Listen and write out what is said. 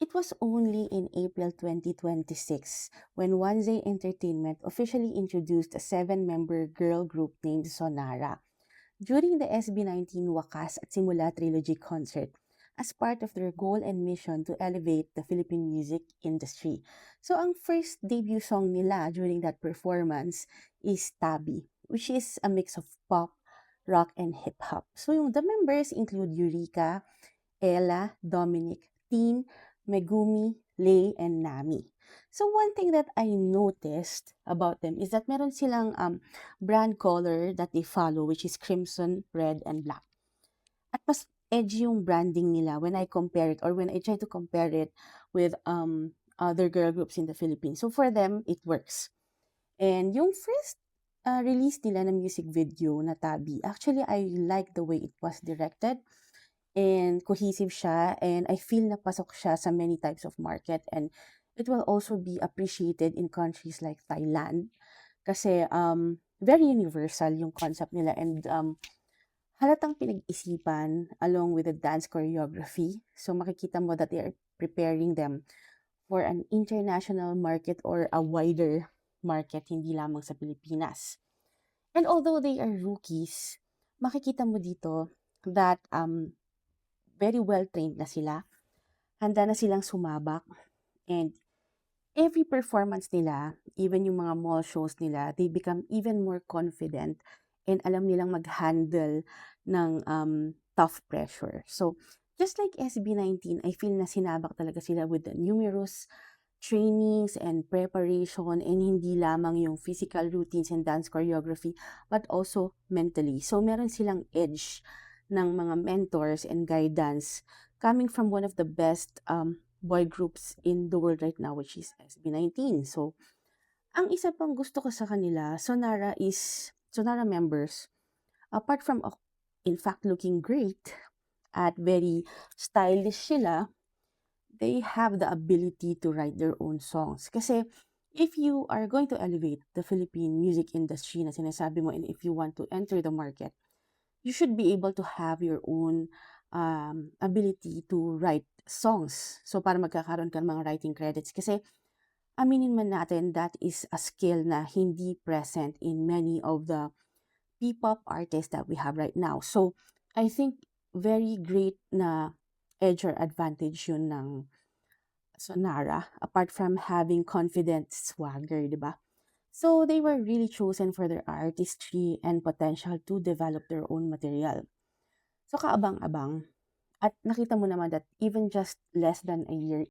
It was only in April 2026 when One Entertainment officially introduced a seven-member girl group named Sonara during the SB19 Wakas at Simula Trilogy concert as part of their goal and mission to elevate the Philippine music industry. So ang first debut song nila during that performance is Tabi, which is a mix of pop, rock, and hip-hop. So the members include Eureka, Ella, Dominic, Teen, Megumi, Lay, and Nami. So one thing that I noticed about them is that meron silang brand color that they follow, which is crimson, red, and black. At mas edgy yung branding nila when I compare it or when I try to compare it with other girl groups in the Philippines. So for them, it works. And yung first release nila ng music video na Tabi, actually I like the way it was directed and cohesive siya, and I feel na pasok siya sa many types of market, and it will also be appreciated in countries like Thailand kasi very universal yung concept nila, and halatang pinag-isipan along with the dance choreography. So makikita mo that they are preparing them for an international market or a wider market, hindi lamang sa Pilipinas. And although they are rookies, makikita mo dito that very well trained na sila, handa na silang sumabak, and every performance nila, even yung mga mall shows nila, they become even more confident and alam nilang mag-handle ng tough pressure. So, just like SB19, I feel na sinabak talaga sila with the numerous trainings and preparation, and hindi lamang yung physical routines and dance choreography, but also mentally. So, meron silang edge ng mga mentors and guidance coming from one of the best boy groups in the world right now, which is SB19. So, ang isa pang gusto ko sa kanila, Sonara members, apart from, in fact, looking great at very stylish sila, they have the ability to write their own songs. Kasi if you are going to elevate the Philippine music industry na sinasabi mo, and if you want to enter the market, you should be able to have your own ability to write songs. So, para magkakaroon ka ng mga writing credits. Kasi, aminin man natin, that is a skill na hindi present in many of the P-pop artists that we have right now. So, I think very great na edge or advantage yun ng Sonara, apart from having confident swagger, di ba? So, they were really chosen for their artistry and potential to develop their own material. So, kaabang-abang. At nakita mo naman that even just less than a year